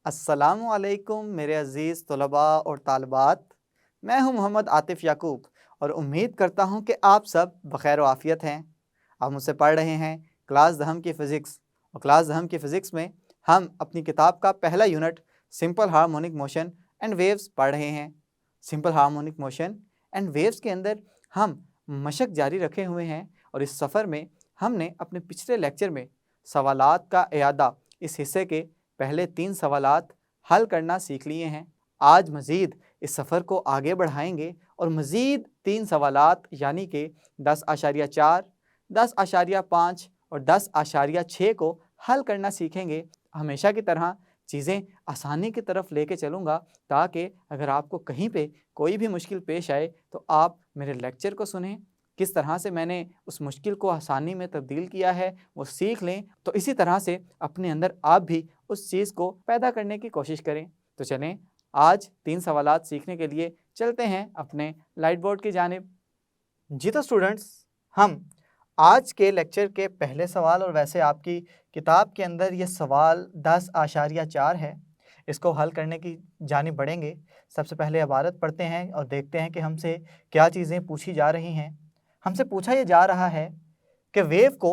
अस्सलामुअलैकुम मेरे अज़ीज़ तलबा और तालिबात। मैं हूं मोहम्मद आतिफ़ याकूब और उम्मीद करता हूं कि आप सब बख़ैर व आफ़ियत हैं। आप मुझसे पढ़ रहे हैं क्लास दहम की फ़िज़िक्स और क्लास दहम की फ़िज़िक्स में हम अपनी किताब का पहला unit simple harmonic motion and waves पढ़ रहे हैं। Simple harmonic motion and waves के अंदर हम मशक जारी रखे हुए हैं और इस सफ़र में हमने अपने पिछले लेक्चर में सवालात का इयादा इस हिस्से के पहले 3 सवालात हल करना सीख लिए हैं। आज मज़ीद इस सफ़र को आगे बढ़ाएंगे और मज़ीद 3 सवालात यानी कि 10.4, 10.5 और 10.6 को हल करना सीखेंगे। हमेशा की तरह चीज़ें आसानी की तरफ लेके चलूँगा ताकि अगर आपको कहीं पे कोई भी मुश्किल पेश आए तो आप मेरे लेक्चर को सुनें, किस तरह से मैंने उस मुश्किल को आसानी में तब्दील किया है वो सीख लें, तो इसी तरह से अपने अंदर आप भी उस चीज़ को पैदा करने की कोशिश करें। तो चलें आज 3 सवालात सीखने के लिए चलते हैं अपने लाइट बोर्ड की जानिब। जी तो स्टूडेंट्स, हम आज के लेक्चर के पहले सवाल और वैसे आपकी किताब के अंदर ये सवाल 10.4 है, इसको हल करने की जानिब बढ़ेंगे। सबसे पहले इबारत पढ़ते हैं और देखते हैं कि हमसे क्या चीज़ें पूछी जा रही हैं। हमसे पूछा ये जा रहा है कि वेव को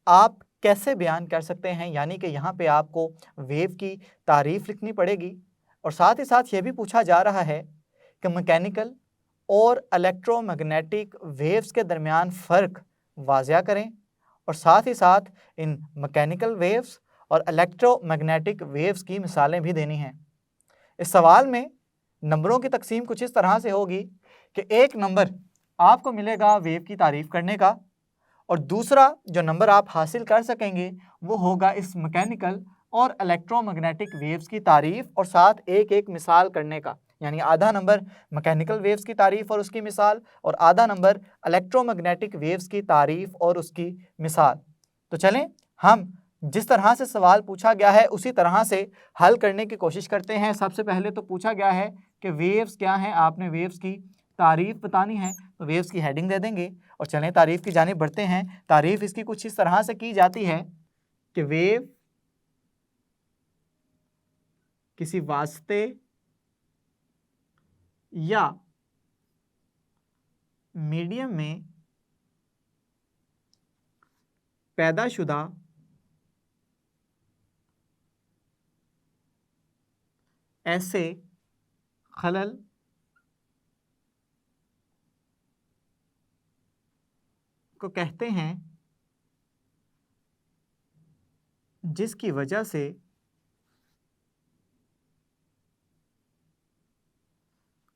आप कैसे बयान कर सकते हैं, यानी कि यहाँ पे आपको वेव की तारीफ़ लिखनी पड़ेगी और साथ ही साथ ये भी पूछा जा रहा है कि मैकेनिकल और इलेक्ट्रोमैग्नेटिक वेव्स के दरमियान फ़र्क वाज़िया करें और साथ ही साथ इन मैकेनिकल वेव्स और इलेक्ट्रोमैग्नेटिक वेव्स की मिसालें भी देनी हैं। इस सवाल में नंबरों की तकसीम कुछ इस तरह से होगी कि एक नंबर आपको मिलेगा वेव की तारीफ़ करने का और दूसरा जो नंबर आप हासिल कर सकेंगे वो होगा इस मैकेनिकल और इलेक्ट्रोमैग्नेटिक वेव्स की तारीफ़ और साथ एक एक मिसाल करने का, यानी आधा नंबर मैकेनिकल वेव्स की तारीफ़ और उसकी मिसाल और आधा नंबर इलेक्ट्रोमैग्नेटिक वेव्स की तारीफ़ और उसकी मिसाल। तो चलें हम जिस तरह से सवाल पूछा गया है उसी तरह से हल करने की कोशिश करते हैं। सबसे पहले तो पूछा गया है कि वेव्स क्या हैं, आपने वेव्स की तारीफ़ बतानी है, तो वेव्स की हेडिंग दे देंगे और चलें तारीफ़ की जानिब बढ़ते हैं। तारीफ़ इसकी कुछ इस तरह से की जाती है कि वेव किसी वास्ते या मीडियम में पैदाशुदा ऐसे खलल को कहते हैं जिसकी वजह से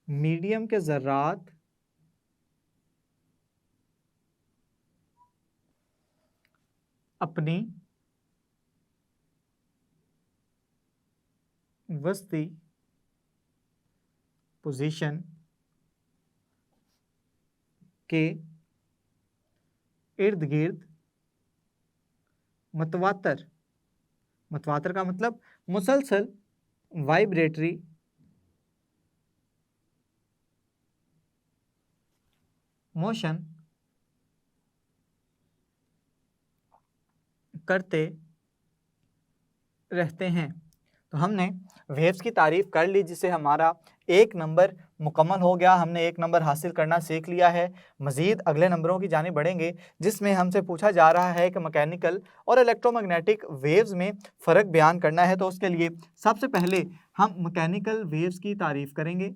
मीडियम के ज़र्रात अपनी वस्ती पोजीशन के इर्द गिर्द मतवातर, मतवातर का मतलब मुसलसल वाइब्रेटरी मोशन करते रहते हैं। तो हमने वेव्स की तारीफ़ कर ली जिससे हमारा एक नंबर मुकम्मल हो गया, हमने एक नंबर हासिल करना सीख लिया है। मज़ीद अगले नंबरों की जानिब बढ़ेंगे जिसमें हमसे पूछा जा रहा है कि मैकेनिकल और इलेक्ट्रोमैग्नेटिक वेव्स में फ़र्क बयान करना है। तो उसके लिए सबसे पहले हम मैकेनिकल वेव्स की तारीफ़ करेंगे।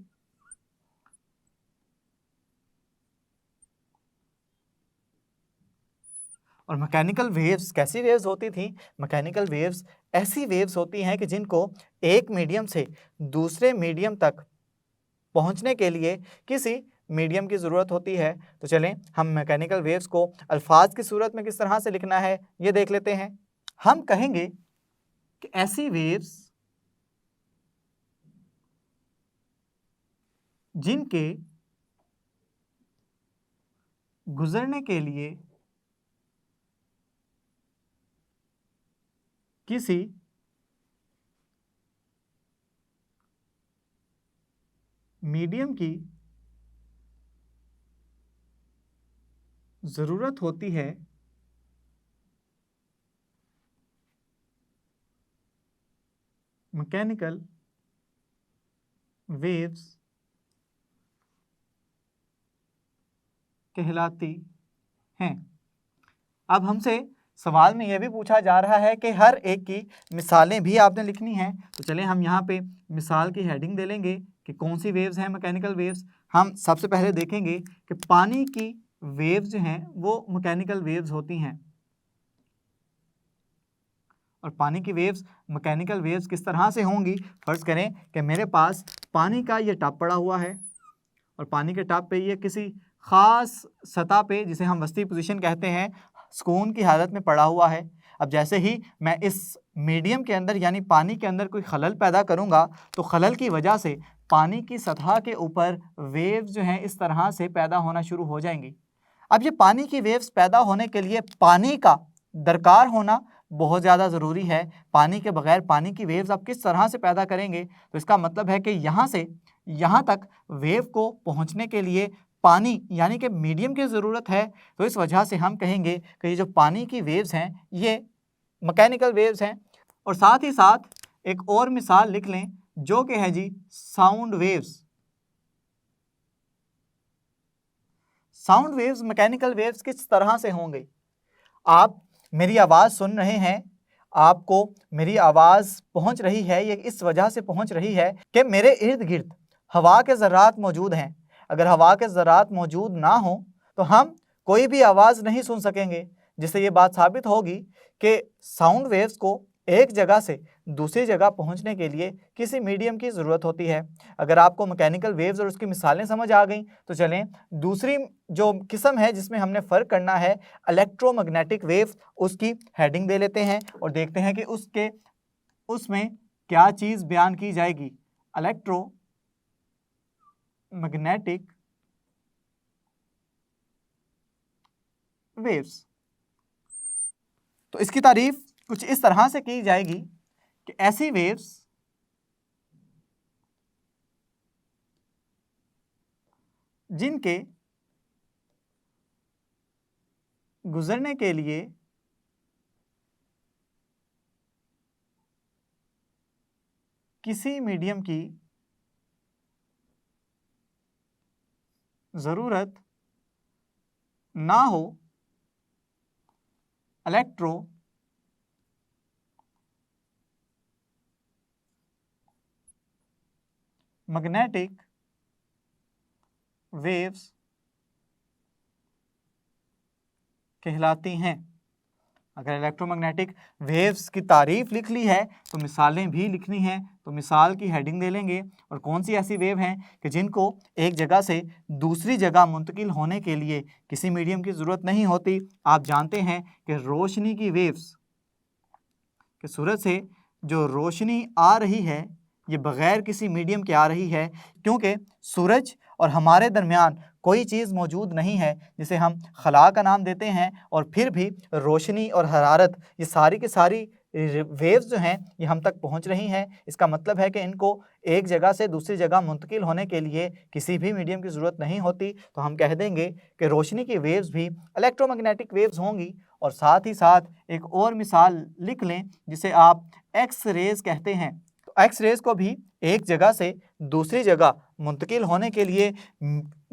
और मैकेनिकल वेव्स कैसी वेव्स होती थी? मैकेनिकल वेव्स ऐसी वेव्स होती हैं कि जिनको एक मीडियम से दूसरे मीडियम तक पहुंचने के लिए किसी मीडियम की ज़रूरत होती है। तो चलें हम मैकेनिकल वेव्स को अल्फाज की सूरत में किस तरह से लिखना है ये देख लेते हैं। हम कहेंगे कि ऐसी वेव्स जिनके गुजरने के लिए किसी मीडियम की ज़रूरत होती है मैकेनिकल वेव्स कहलाती हैं। अब हमसे सवाल में यह भी पूछा जा रहा है कि हर एक की मिसालें भी आपने लिखनी हैं। तो चलें हम यहाँ पे मिसाल की हेडिंग दे लेंगे कि कौन सी वेव्स हैं मैकेनिकल वेव्स। हम सबसे पहले देखेंगे कि पानी की वेव्स जो हैं वो मैकेनिकल वेव्स होती हैं। और पानी की वेव्स मैकेनिकल वेव्स किस तरह से होंगी। फर्ज करें कि मेरे पास पानी का ये टब पड़ा हुआ है और पानी के टब पे ये किसी ख़ास सतह पे, जिसे हम वस्ती पोजीशन कहते हैं, सुकून की हालत में पड़ा हुआ है। अब जैसे ही मैं इस मीडियम के अंदर यानी पानी के अंदर कोई खलल पैदा करूंगा तो खलल की वजह से पानी की सतह के ऊपर वेव्स जो हैं इस तरह से पैदा होना शुरू हो जाएंगी। अब ये पानी की वेव्स पैदा होने के लिए पानी का दरकार होना बहुत ज़्यादा ज़रूरी है। पानी के बगैर पानी की वेव्स आप किस तरह से पैदा करेंगे। तो इसका मतलब है कि यहाँ से यहाँ तक वेव को पहुँचने के लिए पानी यानी कि मीडियम की ज़रूरत है। तो इस वजह से हम कहेंगे कि ये जो पानी की वेव्स हैं ये मैकेनिकल वेव्स हैं। और साथ ही साथ एक और मिसाल लिख लें जो कि है जी sound waves. Sound waves mechanical waves किस तरह से होंगे। आप मेरी आवाज़ सुन रहे हैं, आपको मेरी आवाज़ पहुंच रही है, ये इस वजह से पहुंच रही है कि मेरे इर्द गिर्द हवा के ज़रात मौजूद हैं। अगर हवा के ज़रात मौजूद ना हो तो हम कोई भी आवाज़ नहीं सुन सकेंगे, जिससे ये बात साबित होगी कि साउंड वेव्स को एक जगह से दूसरी जगह पहुंचने के लिए किसी मीडियम की ज़रूरत होती है। अगर आपको मैकेनिकल वेव्स और उसकी मिसालें समझ आ गई तो चलें दूसरी जो किस्म है जिसमें हमने फ़र्क करना है इलेक्ट्रोमैग्नेटिक वेव्स, उसकी हेडिंग दे लेते हैं और देखते हैं कि उसमें क्या चीज़ बयान की जाएगी। Electromagnetic waves. तो इसकी तारीफ कुछ इस तरह से की जाएगी कि ऐसी वेव्स जिनके गुजरने के लिए किसी मीडियम की ज़रूरत ना हो, इलेक्ट्रोमैग्नेटिक वेव्स कहलाती हैं। अगर इलेक्ट्रोमैग्नेटिक वेव्स की तारीफ लिख ली है तो मिसालें भी लिखनी हैं। तो मिसाल की हेडिंग दे लेंगे और कौन सी ऐसी वेव हैं कि जिनको एक जगह से दूसरी जगह मुंतकिल होने के लिए किसी मीडियम की ज़रूरत नहीं होती। आप जानते हैं कि रोशनी की वेव्स कि सूरज से जो रोशनी आ रही है ये बग़ैर किसी मीडियम के आ रही है, क्योंकि सूरज और हमारे दरमियान कोई चीज़ मौजूद नहीं है जिसे हम खला का नाम देते हैं। और फिर भी रोशनी और हरारत ये सारी की सारी वेव्स जो हैं ये हम तक पहुंच रही हैं। इसका मतलब है कि इनको एक जगह से दूसरी जगह मुंतकिल होने के लिए किसी भी मीडियम की ज़रूरत नहीं होती। तो हम कह देंगे कि रोशनी की वेव्स भी इलेक्ट्रोमैग्नेटिक वेव्स होंगी। और साथ ही साथ एक और मिसाल लिख लें जिसे आप एक्स रेज़ कहते हैं। तो एक्स रेज़ को भी एक जगह से दूसरी जगह मुंतकिल होने के लिए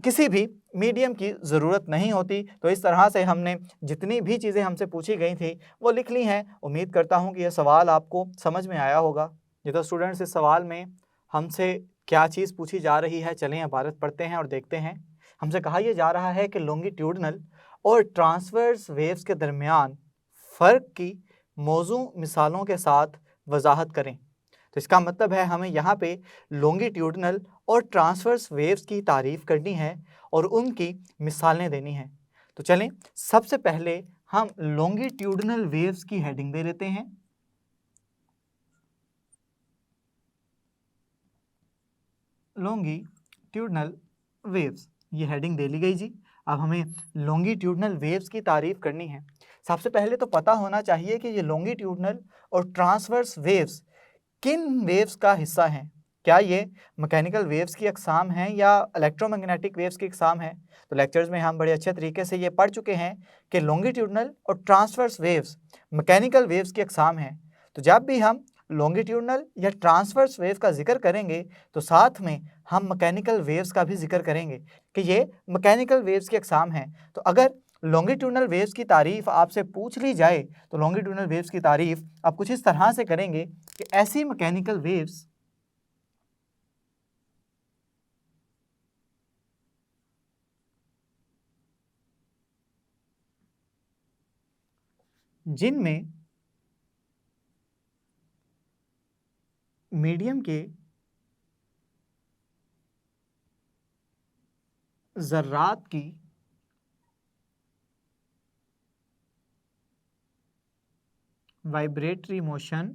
किसी भी मीडियम की ज़रूरत नहीं होती। तो इस तरह से हमने जितनी भी चीज़ें हमसे पूछी गई थी वो लिख ली हैं। उम्मीद करता हूँ कि यह सवाल आपको समझ में आया होगा। ये तो स्टूडेंट्स इस सवाल में हमसे क्या चीज़ पूछी जा रही है, चलें इबारत पढ़ते हैं और देखते हैं। हमसे कहा यह जा रहा है कि लॉन्गिट्यूडनल और ट्रांसवर्स वेव्स के दरमियान फ़र्क की मौजू मिसालों के साथ वजाहत करें। तो इसका मतलब है हमें यहाँ पे लॉन्गिट्यूडनल और ट्रांसवर्स वेव्स की तारीफ़ करनी है और उनकी मिसालें देनी हैं। तो चलें सबसे पहले हम लॉन्गिट्यूडनल वेव्स की हेडिंग दे लेते हैं। लॉन्गिट्यूडनल वेव्स, ये हेडिंग दे ली गई जी। अब हमें लॉन्गिट्यूडनल वेव्स की तारीफ़ करनी है। सबसे पहले तो पता होना चाहिए कि ये लॉन्गिट्यूडनल और ट्रांसवर्स वेव्स किन वेव्स का हिस्सा हैं। क्या ये मैकेनिकल वेव्स की अक़साम हैं या इलेक्ट्रोमैग्नेटिक वेव्स की अक़साम हैं। तो लेक्चर्स में हम बड़े अच्छे तरीके से ये पढ़ चुके हैं कि लॉन्गिट्यूडनल और ट्रांसवर्स वेव्स मैकेनिकल वेव्स की अक़साम हैं। तो जब भी हम लॉन्गिट्यूडनल या ट्रांसवर्स वेव का जिक्र करेंगे तो साथ में हम मैकेनिकल वेव्स का भी जिक्र करेंगे कि ये मैकेनिकल वेव्स की अक़साम हैं। तो अगर लॉन्गिट्यूडनल वेव्स की तारीफ़ आपसे पूछ ली जाए तो लॉन्गिट्यूडनल वेव्स की तारीफ़ आप कुछ इस तरह से करेंगे कि ऐसी मैकेनिकल वेव्स जिनमें मीडियम के ज़र्रात की वाइब्रेटरी मोशन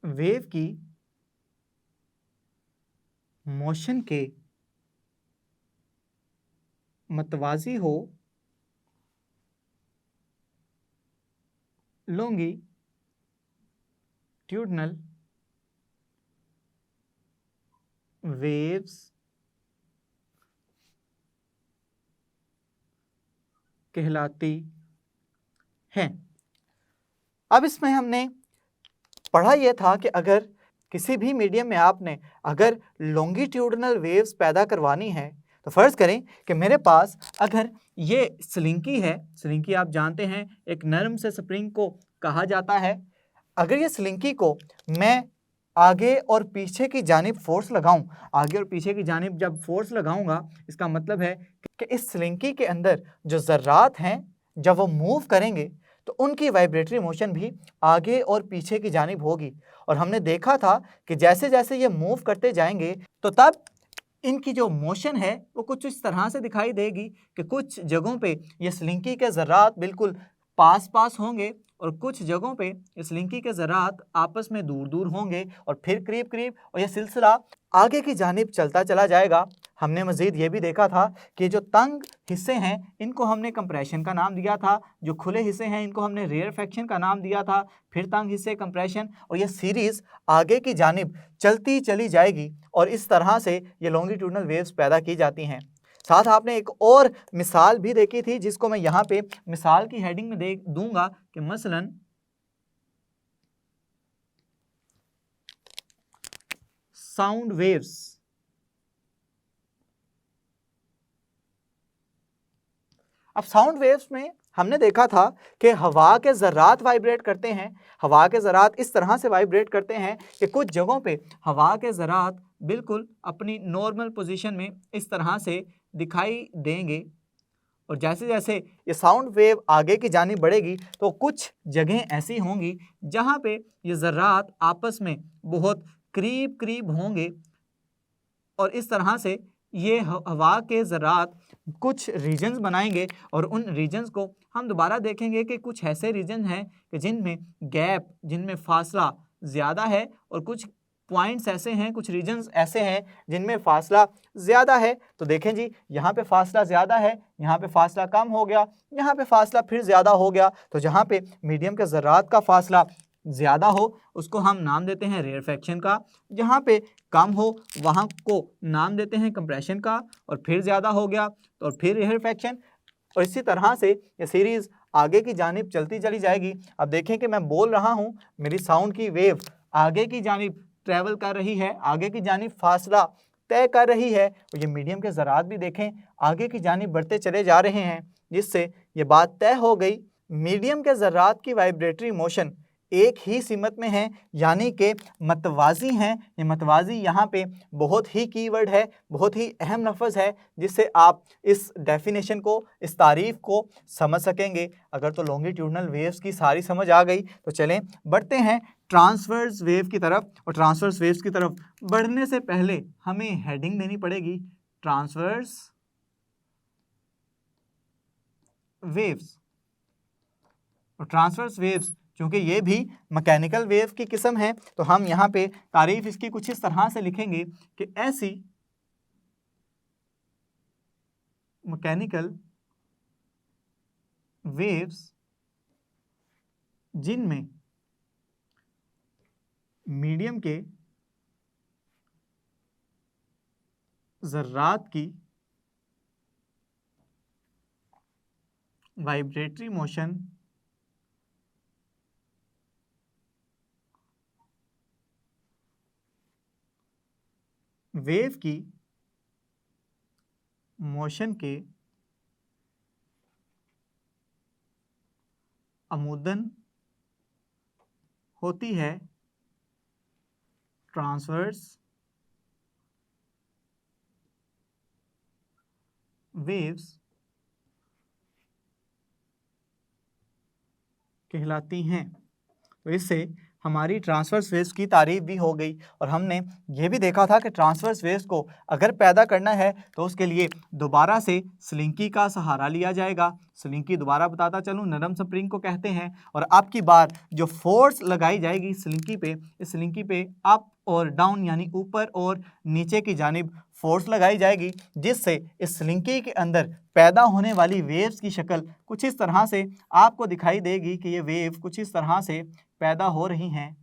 वेव की मोशन के मतवाजी हो लॉन्गिट्यूडनल वेव्स कहलाती हैं। अब इसमें हमने पढ़ा यह था कि अगर किसी भी मीडियम में आपने अगर लॉन्गिट्यूडनल वेव्स पैदा करवानी है तो फ़र्ज़ करें कि मेरे पास अगर ये स्लिंकी है, स्लिंकी आप जानते हैं एक नरम से स्प्रिंग को कहा जाता है। अगर ये स्लिंकी को मैं आगे और पीछे की जानिब फोर्स लगाऊं, आगे और पीछे की जानिब जब फोर्स लगाऊंगा इसका मतलब है कि इस स्लिंकी के अंदर जो ज़र्रात हैं जब वो मूव करेंगे तो उनकी वाइब्रेटरी मोशन भी आगे और पीछे की जानिब होगी। और हमने देखा था कि जैसे जैसे ये मूव करते जाएंगे तो तब इनकी जो मोशन है वो कुछ इस तरह से दिखाई देगी कि कुछ जगहों पे ये स्लिंकी के ज़र्रात बिल्कुल पास पास होंगे और कुछ जगहों पे इस लिंकी के ज़रात आपस में दूर दूर होंगे और फिर करीब करीब, और यह सिलसिला आगे की जानिब चलता चला जाएगा। हमने मज़ीद ये भी देखा था कि जो तंग हिस्से हैं इनको हमने कंप्रेशन का नाम दिया था, जो खुले हिस्से हैं इनको हमने रेयरफेक्शन का नाम दिया था, फिर तंग हिस्से कंप्रेशन, और यह सीरीज़ आगे की जानिब चलती चली जाएगी और इस तरह से ये लॉन्गिट्यूडनल वेव्स पैदा की जाती हैं। साथ आपने एक और मिसाल भी देखी थी जिसको मैं यहाँ पे मिसाल की हेडिंग में देख दूंगा कि मसलन साउंड वेव्स। अब साउंड वेव्स में हमने देखा था कि हवा के ज़र्रात वाइब्रेट करते हैं। हवा के ज़र्रात इस तरह से वाइब्रेट करते हैं कि कुछ जगहों पे हवा के ज़र्रात बिल्कुल अपनी नॉर्मल पोजीशन में इस तरह से दिखाई देंगे, और जैसे जैसे ये साउंड वेव आगे की जानिब बढ़ेगी तो कुछ जगहें ऐसी होंगी जहाँ पे ये ज़र्रात आपस में बहुत करीब करीब होंगे, और इस तरह से ये हवा के ज़र्रात कुछ रीजन्स बनाएंगे, और उन रीजन्स को हम दोबारा देखेंगे कि कुछ ऐसे रीजन हैं कि जिनमें गैप, जिनमें फासला ज़्यादा है, और कुछ पॉइंट्स ऐसे हैं, कुछ रीजन्स ऐसे हैं जिनमें फासला ज़्यादा है। तो देखें जी, यहाँ पे फासला ज़्यादा है, यहाँ पे फासला कम हो गया, यहाँ पे फासला फिर ज़्यादा हो गया। तो जहाँ पे मीडियम के ज़र्रात का फासला ज़्यादा हो उसको हम नाम देते हैं रेयरफेक्शन का, जहाँ पे कम हो वहाँ को नाम देते हैं कंप्रेशन का, और फिर ज़्यादा हो गया तो फिर रेयरफेक्शन, और इसी तरह से ये सीरीज़ आगे की जानिब चलती चली जाएगी। अब देखें कि मैं बोल रहा हूँ, मेरी साउंड की वेव आगे की जानिब ट्रैवल कर रही है, आगे की जानिब फासला तय कर रही है, और ये मीडियम के ज़रात भी देखें आगे की जानिब बढ़ते चले जा रहे हैं, जिससे ये बात तय हो गई मीडियम के ज़रात की वाइब्रेटरी मोशन एक ही सिमत में है, यानी कि मतवाज़ी हैं। ये मतवाज़ी यहाँ पे बहुत ही कीवर्ड है, बहुत ही अहम लफ्ज़ है, जिससे आप इस डेफिनेशन को, इस तारीफ़ को समझ सकेंगे। अगर तो लॉन्गिट्यूडनल वेव्स की सारी समझ आ गई तो चलें बढ़ते हैं ट्रांसवर्स वेव की तरफ। और ट्रांसवर्स वेव्स की तरफ बढ़ने से पहले हमें हेडिंग देनी पड़ेगी ट्रांसवर्स वेव्स। और ट्रांसवर्स वेव्स क्योंकि ये भी मैकेनिकल वेव की किस्म है, तो हम यहाँ पे तारीफ इसकी कुछ इस तरह से लिखेंगे कि ऐसी मैकेनिकल वेव्स जिनमें मीडियम के ज़र्रात की वाइब्रेटरी मोशन वेव की मोशन के आमूदन होती है ट्रांसवर्स वेव्स कहलाती हैं। तो इससे हमारी ट्रांसवर्स वेव्स की तारीफ भी हो गई और हमने ये भी देखा था कि ट्रांसवर्स वेव्स को अगर पैदा करना है तो उसके लिए दोबारा से स्लिंकी का सहारा लिया जाएगा। स्लिंकी दोबारा बताता चलूँ नरम स्प्रिंग को कहते हैं और अब की बार जो फोर्स लगाई जाएगी स्लिंकी पे, इस स्लिंकी पे अप और डाउन यानी ऊपर और नीचे की जानिब फोर्स लगाई जाएगी, जिससे इस स्लिंकी के अंदर पैदा होने वाली वेव्स की शक्ल कुछ इस तरह से आपको दिखाई देगी कि ये वेव कुछ इस तरह से पैदा हो रही हैं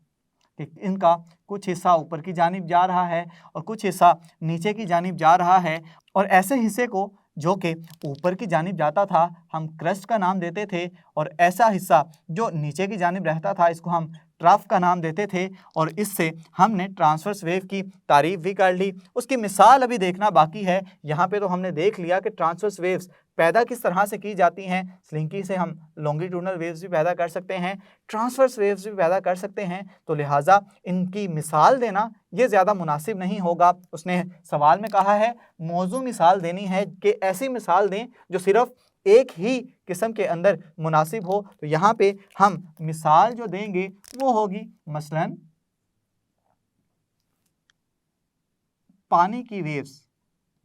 कि इनका कुछ हिस्सा ऊपर की जानिब जा रहा है और कुछ हिस्सा नीचे की जानिब जा रहा है। और ऐसे हिस्से को जो कि ऊपर की जानिब जाता था हम क्रस्ट का नाम देते थे और ऐसा हिस्सा जो नीचे की जानिब रहता था इसको हम ट्रफ का नाम देते थे। और इससे हमने ट्रांसवर्स वेव की तारीफ भी कर ली। उसकी मिसाल अभी देखना बाकी है। यहाँ पे तो हमने देख लिया कि ट्रांसवर्स वेव्स पैदा किस तरह से की जाती हैं। स्लिंकी से हम लॉन्गिट्यूडनल वेव्स भी पैदा कर सकते हैं, ट्रांसवर्स वेव्स भी पैदा कर सकते हैं, तो लिहाजा इनकी मिसाल देना ये ज़्यादा मुनासिब नहीं होगा। उसने सवाल में कहा है मौजू मिसाल देनी है कि ऐसी मिसाल दें जो सिर्फ एक ही किस्म के अंदर मुनासिब हो। तो यहाँ पे हम मिसाल जो देंगे वो होगी मसलन पानी की वेव्स,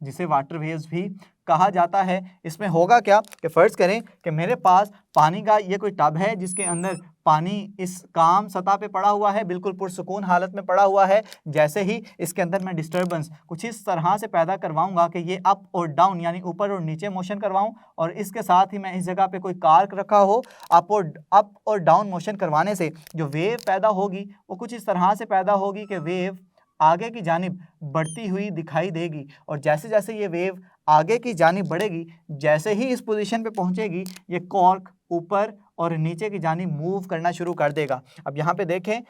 जिसे वाटर वेव्स भी कहा जाता है। इसमें होगा क्या कि फ़र्ज़ करें कि मेरे पास पानी का ये कोई टब है जिसके अंदर पानी इस काम सतह पे पड़ा हुआ है, बिल्कुल पुरसुकून हालत में पड़ा हुआ है। जैसे ही इसके अंदर मैं डिस्टर्बेंस कुछ इस तरह से पैदा करवाऊंगा कि ये अप और डाउन यानी ऊपर और नीचे मोशन करवाऊं और इसके साथ ही मैं इस जगह पे कोई कार्क रखा हो, अप और डाउन मोशन करवाने से जो वेव पैदा होगी वो कुछ इस तरह से पैदा होगी कि वेव आगे की जानिब बढ़ती हुई दिखाई देगी। और जैसे जैसे ये वेव आगे की जानिब बढ़ेगी, जैसे ही इस पोजीशन पे पहुंचेगी ये कॉर्क ऊपर और नीचे की जानिब मूव करना शुरू कर देगा। अब यहाँ पे देखें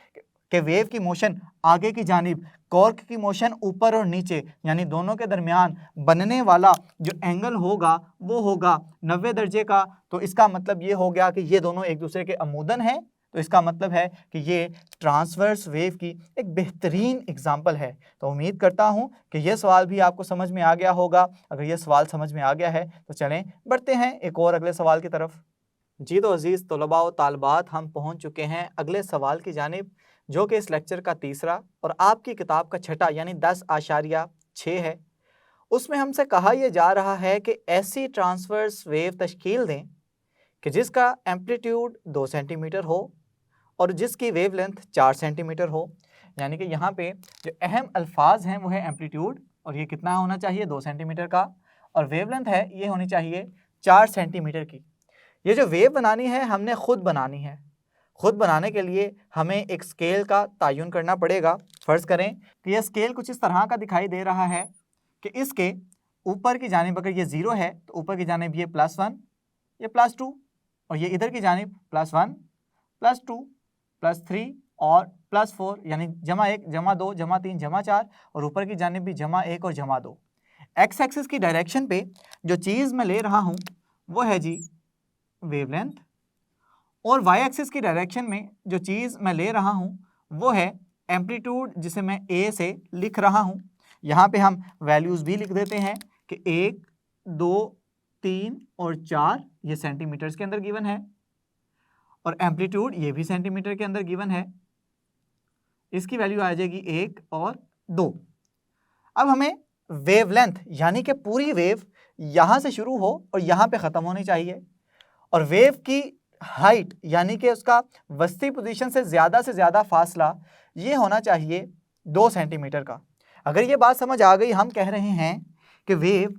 कि वेव की मोशन आगे की जानिब, कॉर्क की मोशन ऊपर और नीचे, यानी दोनों के दरमियान बनने वाला जो एंगल होगा वो होगा 90 दर्जे का। तो इसका मतलब ये हो गया कि ये दोनों एक दूसरे के अमूदन हैं। तो इसका मतलब है कि ये ट्रांसवर्स वेव की एक बेहतरीन एग्जाम्पल है। तो उम्मीद करता हूँ कि ये सवाल भी आपको समझ में आ गया होगा। अगर ये सवाल समझ में आ गया है तो चलें बढ़ते हैं एक और अगले सवाल की तरफ। जी तो अजीज़ तलबा व तालबात, हम पहुँच चुके हैं अगले सवाल की जानिब, जो कि इस लेक्चर का तीसरा और आपकी किताब का छठा यानी 10.6 है। उसमें हमसे कहा यह जा रहा है कि ऐसी ट्रांसवर्स वेव तश्कील दें कि जिसका एम्पलीट्यूड 2 सेंटीमीटर हो और जिसकी वेवलेंथ 4 सेंटीमीटर हो। यानी कि यहाँ पे जो अहम अल्फाज हैं वो है एम्पलीट्यूड, और ये कितना होना चाहिए 2 सेंटीमीटर का, और वेवलेंथ है ये होनी चाहिए 4 सेंटीमीटर की। ये जो वेव बनानी है हमने ख़ुद बनानी है। ख़ुद बनाने के लिए हमें एक स्केल का तयन करना पड़ेगा। फ़र्ज़ करें कि यह स्केल कुछ इस तरह का दिखाई दे रहा है कि इसके ऊपर की जानिब अगर ये 0 है तो ऊपर की जानिब ये +1, ये +2, और ये इधर की जानिब +1, +2, +3 और +4, यानी +1, +2, +3, +4, और ऊपर की जानिब भी +1 और +2। एक्स एक्सिस की डायरेक्शन पे जो चीज़ मैं ले रहा हूँ वो है जी वेवलेंथ, और वाई एक्सिस की डायरेक्शन में जो चीज़ मैं ले रहा हूँ वो है एम्पलीट्यूड, जिसे मैं ए से लिख रहा हूँ। यहाँ पे हम वैल्यूज़ भी लिख देते हैं कि 1, 2, 3 और 4 ये सेंटीमीटर्स के अंदर गिवन है, और एम्पलीट्यूड ये भी सेंटीमीटर के अंदर गिवन है। इसकी वैल्यू आ जाएगी 1 और 2। अब हमें वेवलेंथ यानी कि पूरी वेव यहाँ से शुरू हो और यहाँ पे ख़त्म होनी चाहिए, और वेव की हाइट यानी कि उसका वस्ती पोजीशन से ज़्यादा फासला ये होना चाहिए 2 सेंटीमीटर का। अगर ये बात समझ आ गई, हम कह रहे हैं कि वेव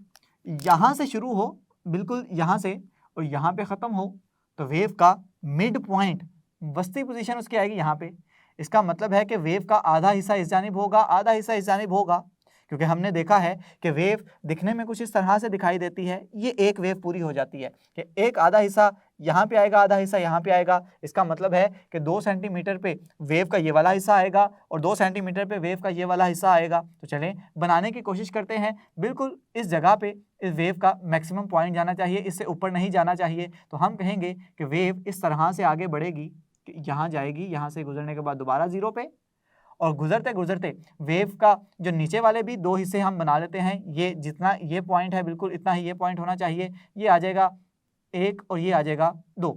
यहाँ से शुरू हो बिल्कुल यहाँ से और यहाँ पे ख़त्म हो, तो वेव का मिड पॉइंट वस्ती पोजीशन उसकी आएगी यहाँ पे। इसका मतलब है कि वेव का आधा हिस्सा इस जानिब होगा, आधा हिस्सा इस जानिब होगा, क्योंकि हमने देखा है कि वेव दिखने में कुछ इस तरह से दिखाई देती है। ये एक वेव पूरी हो जाती है कि एक आधा हिस्सा यहाँ पे आएगा, आधा हिस्सा यहाँ पे आएगा। इसका मतलब है कि 2 सेंटीमीटर पे वेव का ये वाला हिस्सा आएगा और 2 सेंटीमीटर पे वेव का ये वाला हिस्सा आएगा। तो चलें बनाने की कोशिश करते हैं। बिल्कुल इस जगह पे इस वेव का मैक्सिमम पॉइंट जाना चाहिए, इससे ऊपर नहीं जाना चाहिए। तो हम कहेंगे कि वेव इस तरह से आगे बढ़ेगी कि यहाँ जाएगी, यहाँ से गुजरने के बाद दोबारा 0 पे, और गुजरते गुजरते वेव का जो नीचे वाले भी 2 हिस्से हम बना लेते हैं। ये जितना ये पॉइंट है बिल्कुल इतना ही ये पॉइंट होना चाहिए। ये आ जाएगा 1 और ये आ जाएगा 2।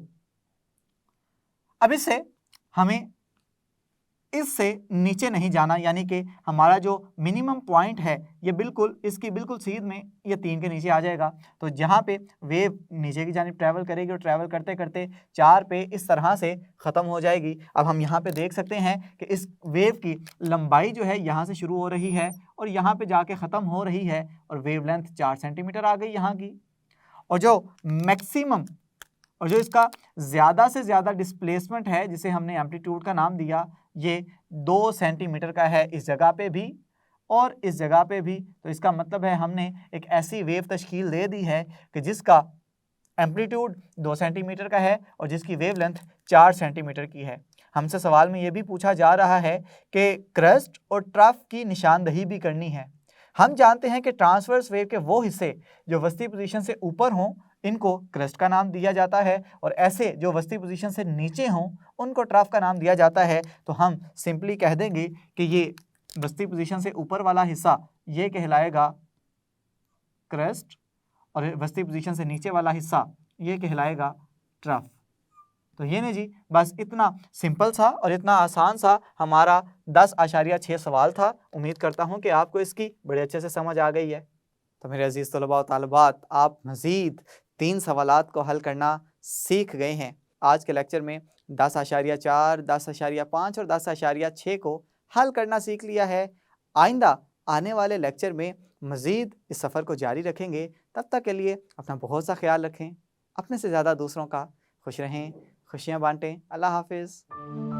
अब इससे हमें इससे नीचे नहीं जाना, यानी कि हमारा जो मिनिमम पॉइंट है ये बिल्कुल इसकी बिल्कुल सीध में ये 3 के नीचे आ जाएगा। तो जहाँ पे वेव नीचे की जानिब ट्रैवल करेगी और ट्रैवल करते करते 4 पे इस तरह से ख़त्म हो जाएगी। अब हम यहाँ पे देख सकते हैं कि इस वेव की लंबाई जो है यहाँ से शुरू हो रही है और यहाँ पे जाके ख़त्म हो रही है और वेव लेंथ 4 सेंटीमीटर आ गई यहाँ की। और जो मैक्सिमम और जो इसका ज़्यादा से ज़्यादा डिस्प्लेसमेंट है जिसे हमने एम्पलीट्यूड का नाम दिया, ये 2 सेंटीमीटर का है इस जगह पे भी और इस जगह पे भी। तो इसका मतलब है हमने एक ऐसी वेव तश्कील दे दी है कि जिसका एम्पलीट्यूड 2 सेंटीमीटर का है और जिसकी वेव लेंथ 4 सेंटीमीटर की है। हमसे सवाल में ये भी पूछा जा रहा है कि क्रस्ट और ट्रफ की निशानदही भी करनी है। हम जानते हैं कि ट्रांसवर्स वेव के वो हिस्से जो वस्ती पोजीशन से ऊपर हों इनको क्रस्ट का नाम दिया जाता है और ऐसे जो वस्ती पोजीशन से नीचे हों उनको ट्रफ का नाम दिया जाता है। तो हम सिंपली कह देंगे कि ये वस्ती पोजीशन से ऊपर वाला हिस्सा ये कहलाएगा क्रस्ट और वस्ती पोजीशन से नीचे वाला हिस्सा ये कहलाएगा ट्रफ। तो ये नहीं जी, बस इतना सिंपल सा और इतना आसान सा हमारा 10.6 सवाल था। उम्मीद करता हूँ कि आपको इसकी बड़े अच्छे से समझ आ गई है। तो मेरे अजीज़ तलबा और तालिबात, आप मज़ीद 3 सवालात को हल करना सीख गए हैं। आज के लेक्चर में 10.4, 10.5 और 10.6 को हल करना सीख लिया है। आइंदा आने वाले लेक्चर में मज़ीद इस सफ़र को जारी रखेंगे। तब तक के लिए अपना बहुत सा ख्याल रखें, अपने से ज़्यादा दूसरों का। खुश रहें, खुशियाँ बांटें। अल्लाह हाफिज़।